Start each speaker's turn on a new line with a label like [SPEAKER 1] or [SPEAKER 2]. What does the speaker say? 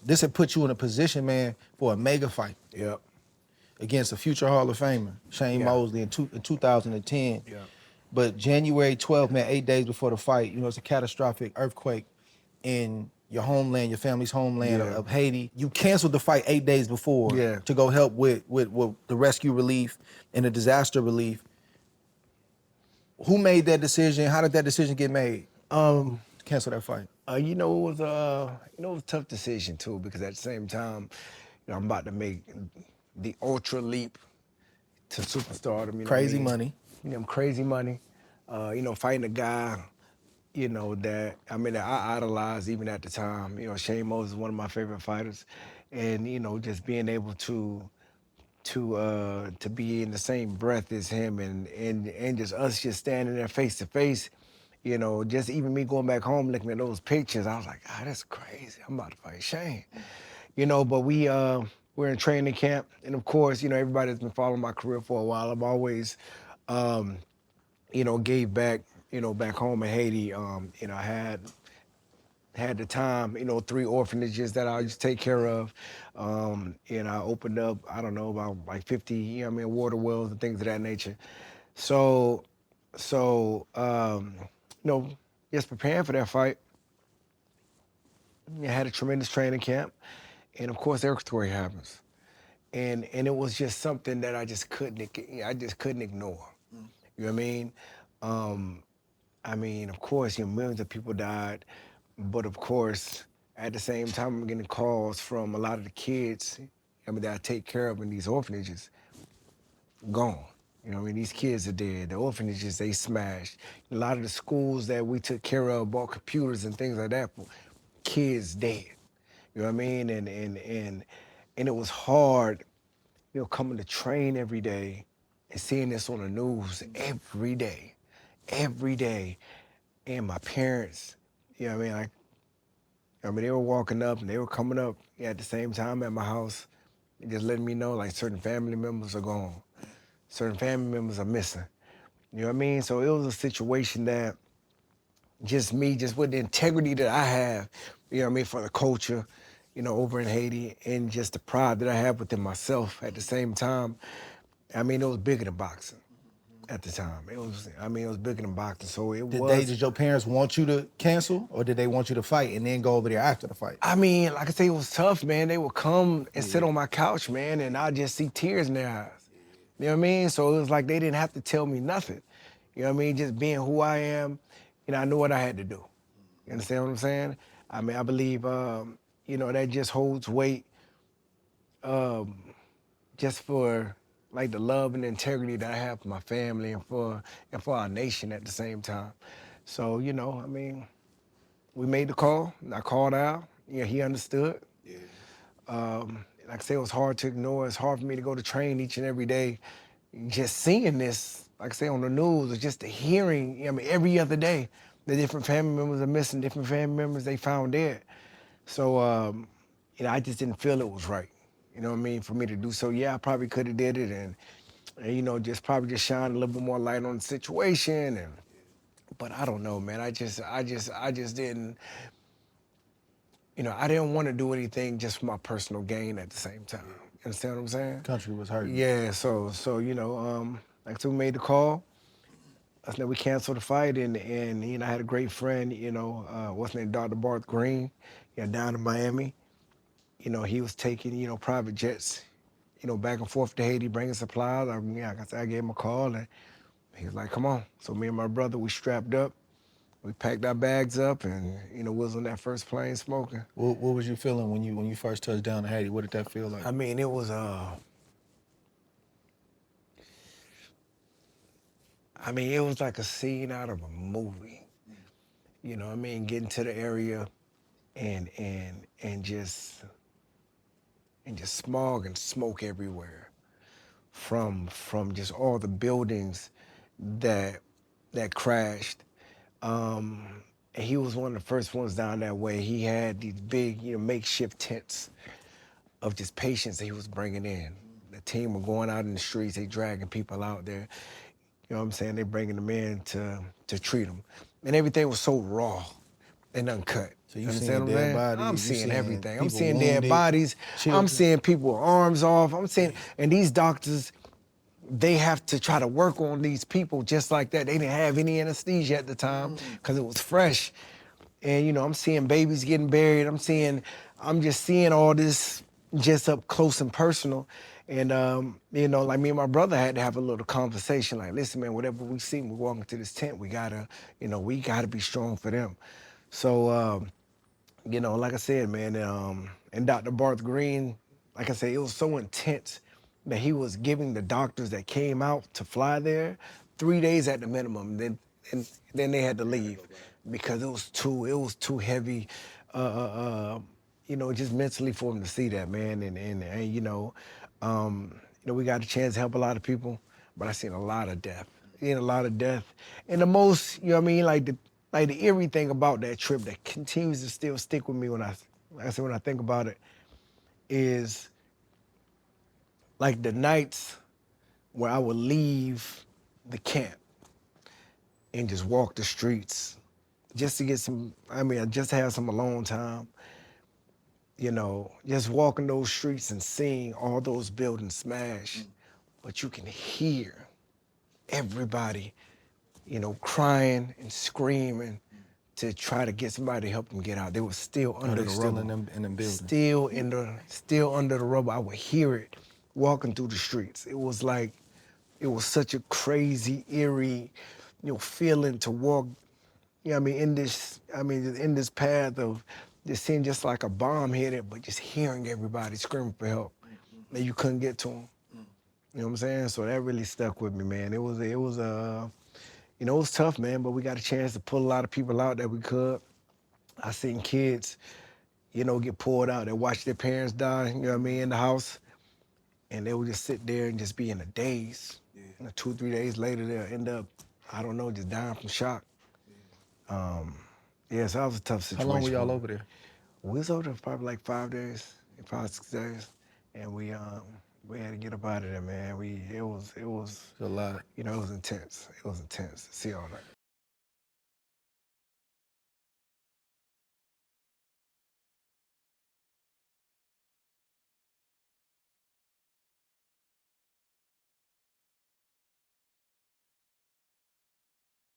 [SPEAKER 1] this had put you in a position, man, for a mega fight.
[SPEAKER 2] Yep.
[SPEAKER 1] Against a future Hall of Famer, Shane Mosley, in 2010.
[SPEAKER 2] Yeah.
[SPEAKER 1] But January 12th, man, 8 days before the fight, it's a catastrophic earthquake in your homeland, your family's homeland of Haiti. You canceled the fight 8 days before to go help with the rescue relief and the disaster relief. Who made that decision? How did that decision get made? To cancel that fight.
[SPEAKER 2] It was a tough decision too, because at the same time, I'm about to make the ultra leap to superstardom.
[SPEAKER 1] Crazy money.
[SPEAKER 2] Crazy money. Fighting a guy, that I idolized even at the time. Shane Mosley is one of my favorite fighters, and just being able to be in the same breath as him, and just us just standing there face to face. Just even me going back home looking at those pictures, I was like, that's crazy. I'm about to fight Shane. But we're in training camp, and of course, everybody that's been following my career for a while, I've always, gave back, back home in Haiti. I had the time, 3 orphanages that I used to take care of. And I opened up, I don't know, about like 50, water wells and things of that nature. So, just preparing for that fight. I had a tremendous training camp, and of course, earthquake happens, and it was just something that I just couldn't ignore. You know what I mean? Of course, millions of people died, but of course, at the same time, I'm getting calls from a lot of the kids, that I take care of in these orphanages, gone. These kids are dead. The orphanages, they smashed. A lot of the schools that we took care of, bought computers and things like that, kids dead. You know what I mean? And it was hard, coming to train every day and seeing this on the news every day. And my parents, they were walking up and they were coming up at the same time at my house, just letting me know like certain family members are gone. Certain family members are missing. You know what I mean? So it was a situation that just with the integrity that I have, for the culture, over in Haiti, and just the pride that I have within myself at the same time, it was bigger than boxing at the time. It was bigger than boxing. So
[SPEAKER 1] Did your parents want you to cancel, or did they want you to fight and then go over there after the fight?
[SPEAKER 2] Like I say, it was tough, man. They would come and sit on my couch, man, and I'd just see tears in their eyes. You know what I mean? So it was like they didn't have to tell me nothing. You know what I mean? Just being who I am, I knew what I had to do. You understand what I'm saying? I believe, that just holds weight just for like the love and integrity that I have for my family and for our nation at the same time. So, we made the call. I called out. He understood. Like I say, it was hard to ignore. It's hard for me to go to train each and every day. Just seeing this, like I say, on the news, or just the hearing, every other day, the different family members are missing, different family members they found dead. So, I just didn't feel it was right, for me to do so. Yeah, I probably could have did it and just probably just shine a little bit more light on the situation. But I don't know, man. I just didn't, I didn't want to do anything just for my personal gain at the same time. You understand what I'm saying?
[SPEAKER 1] Country was hurting.
[SPEAKER 2] Yeah, so like so we made the call. We canceled the fight, and I had a great friend, what's his name, Dr. Bart Green, down in Miami. He was taking, private jets, back and forth to Haiti, bringing supplies. I gave him a call, and he was like, come on. So me and my brother, we strapped up. We packed our bags up, and we was on that first plane smoking.
[SPEAKER 1] What was you feeling when you first touched down in Haiti? What did that feel like?
[SPEAKER 2] It was it was like a scene out of a movie. Getting to the area and just smog and smoke everywhere from just all the buildings that crashed. And he was one of the first ones down that way. He had these big, makeshift tents of just patients that he was bringing in. The team were going out in the streets, they dragging people out there. You know what I'm saying? They bringing them in to treat them. And everything was so raw and uncut.
[SPEAKER 1] So you
[SPEAKER 2] Understand
[SPEAKER 1] seeing
[SPEAKER 2] what I'm
[SPEAKER 1] dead
[SPEAKER 2] saying?
[SPEAKER 1] bodies,
[SPEAKER 2] I'm
[SPEAKER 1] you
[SPEAKER 2] seeing
[SPEAKER 1] seeing
[SPEAKER 2] everything. I'm
[SPEAKER 1] people
[SPEAKER 2] seeing dead
[SPEAKER 1] wounded,
[SPEAKER 2] bodies.
[SPEAKER 1] children.
[SPEAKER 2] I'm seeing people with arms off. I'm seeing, and these doctors, they have to try to work on these people just like that. They didn't have any anesthesia at the time because it was fresh. And you know, I'm seeing babies getting buried. I'm just seeing all this just up close and personal. And you know, like me and my brother had to have a little conversation. Like, listen, man, whatever we see, we walk into this tent, we gotta be strong for them. So you know, like I said, man, and Dr. Barth Green, like I said, it was so intense that he was giving the doctors that came out to fly there 3 days at the minimum. Then they had to leave because it was too heavy, you know, just mentally for them to see that, man. And you know, we got a chance to help a lot of people, but I seen a lot of death. Seen a lot of death, and the most, you know what I mean, like the eerie thing about that trip that continues to still stick with me when I think about it is like the nights where I would leave the camp and just walk the streets just to get some, I mean, just to have some alone time. You know, just walking those streets and seeing all those buildings smash, but you can hear everybody, you know, crying and screaming to try to get somebody to help them get out. They were still under the
[SPEAKER 1] still
[SPEAKER 2] rubble.
[SPEAKER 1] in them buildings.
[SPEAKER 2] Still under the rubble. I would hear it walking through the streets. It was like, it was such a crazy, eerie, you know, feeling to walk, you know what I mean, in this path of just seeing just like a bomb hit it, but just hearing everybody screaming for help. And you couldn't get to them. You know what I'm saying? So that really stuck with me, man. You know, it was tough, man, but we got a chance to pull a lot of people out that we could. I seen kids, you know, get pulled out. They watched their parents die, you know what I mean, in the house, and they would just sit there and just be in a daze. Yeah. You know, 2, 3 days later, they'll end up, I don't know, just dying from shock. Yeah, so that was a tough
[SPEAKER 1] How
[SPEAKER 2] situation.
[SPEAKER 1] long were y'all over there?
[SPEAKER 2] We was over there for probably like 5 days, 5, 6 days, and we had to get up out of there, man. It was
[SPEAKER 1] A lot.
[SPEAKER 2] you know, it was intense. It was intense to see all that.